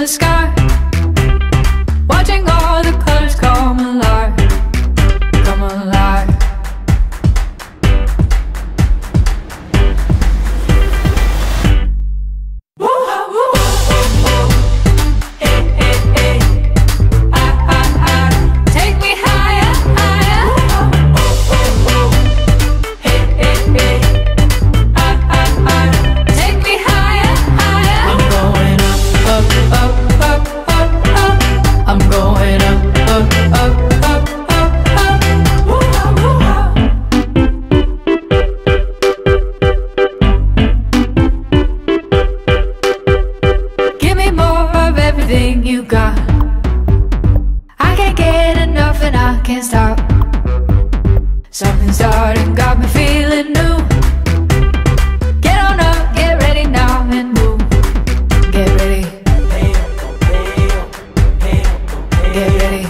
the sky, watching all the colors come alive, come alive. You got, I can't get enough and I can't stop. Something starting, got me feeling new. Get on up, get ready now and move. Get ready, get ready.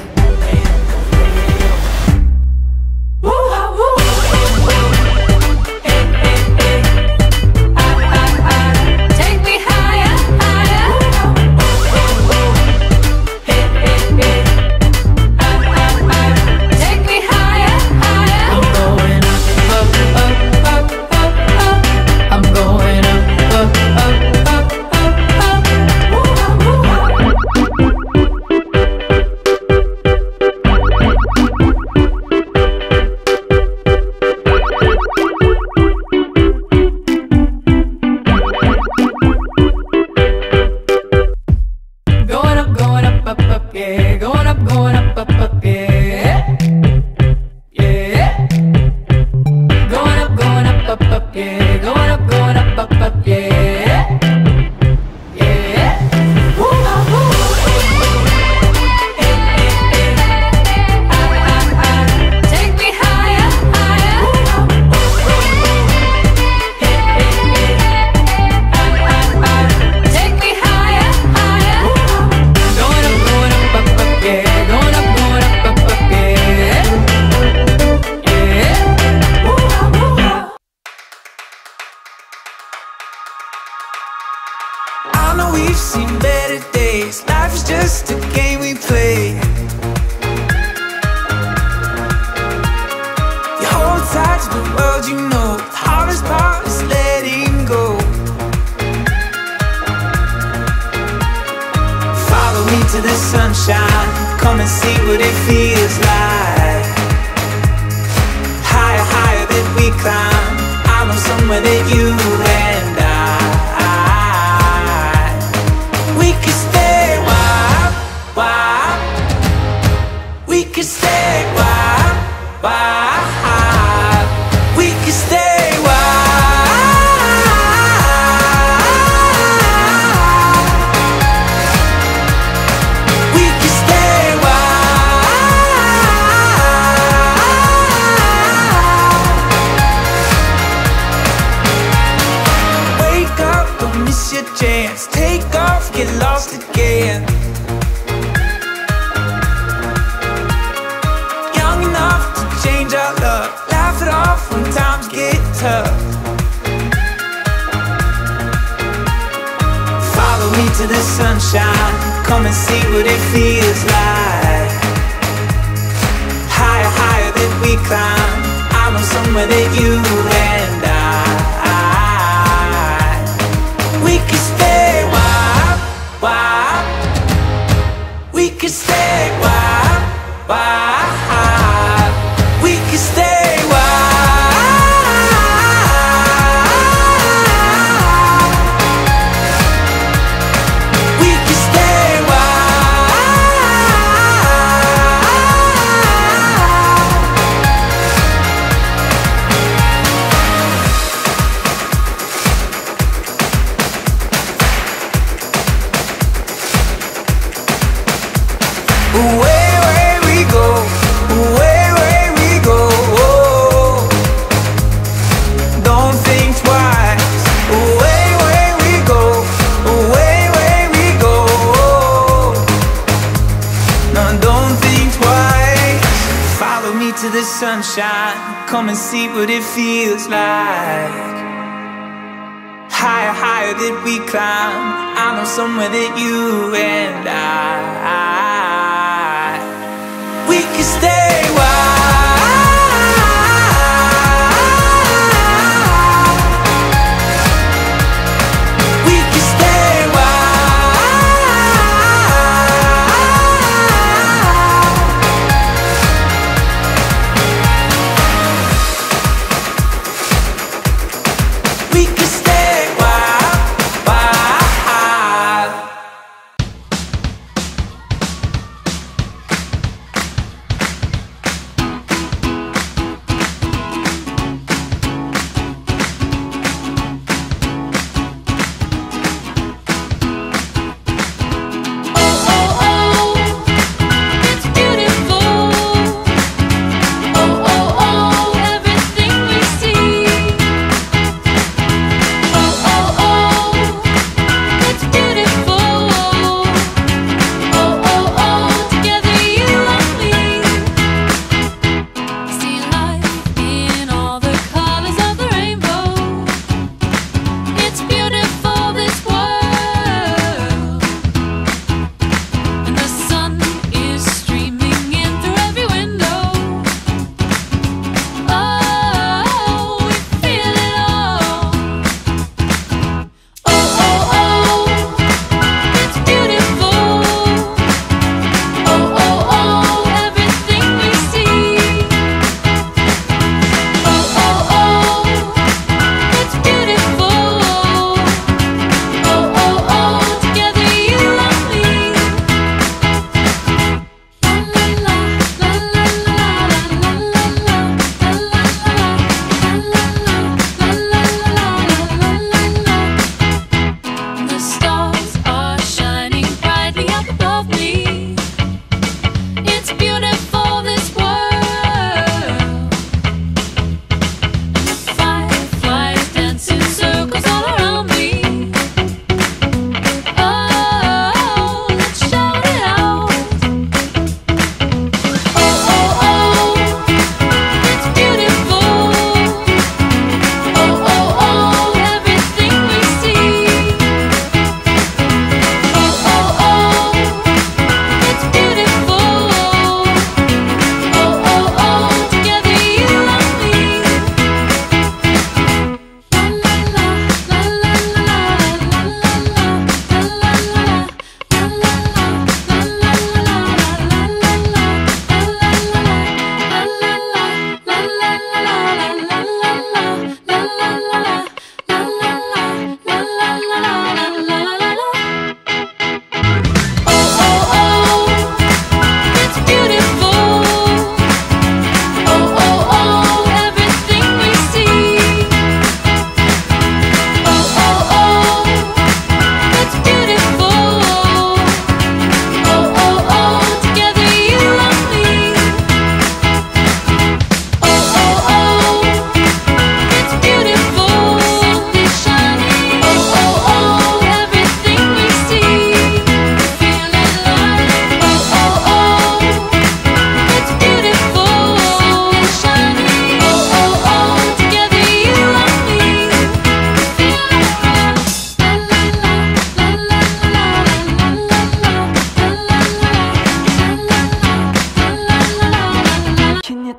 Yeah, going up, yeah. Yeah. Going up, yeah. Going up, yeah. Yeah. Take me higher, higher. Take me higher, higher. Going up, yeah. Going up, yeah. Yeah. I know we've seen better days. Life is just a game we play. You hold tight to the world you know. The hardest part is letting go. Follow me to the sunshine. Come and see what it feels like. Higher, higher than we climb. I know somewhere that you and we could stay, why? We could stay, why? We could stay, why? We could stay, why? Wake up, don't miss your chance. Take off, get lost again. Young enough to change our love. Laugh it off when times get tough. Follow me to the sunshine. Come and see what it feels like. Higher, higher than we climb. I know somewhere that you and we could stay, why? We could stay, why? We could stay, why? We could stay, why? Away we go, away we go. Don't think twice. Away we go, away we go. No, don't think twice. Follow me to the sunshine. Come and see what it feels like. Higher, higher higher that we climb. I know somewhere that you and we can stay wild.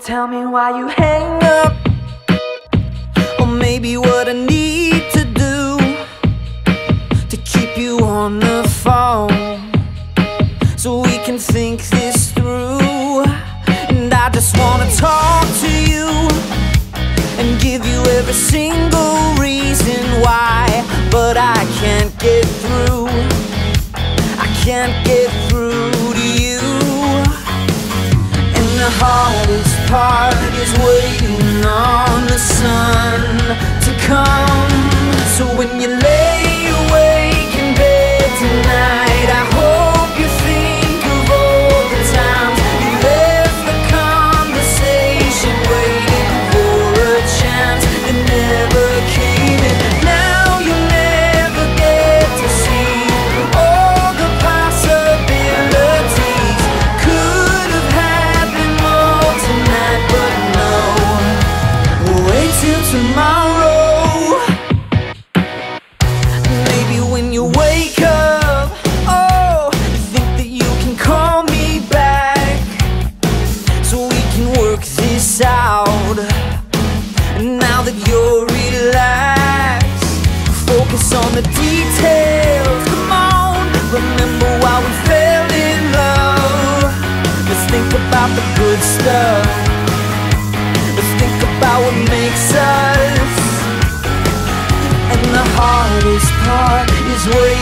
Tell me why you hang up, or maybe what I need to do to keep you on the phone, so we can think this through. And I just wanna talk to you and give you every single reason why, but I can't get through. I can't get through to you. And the hardest part is waiting on the sun to come. So when you lay awake in bed tonight, I hope you think of all the times you left the conversation waiting for a chance that never came. And now you never get to see all the possibilities. Could have happened more tonight, but no. Wait till tomorrow. about the good stuff. Let's think about what makes us. And the hardest part is waiting.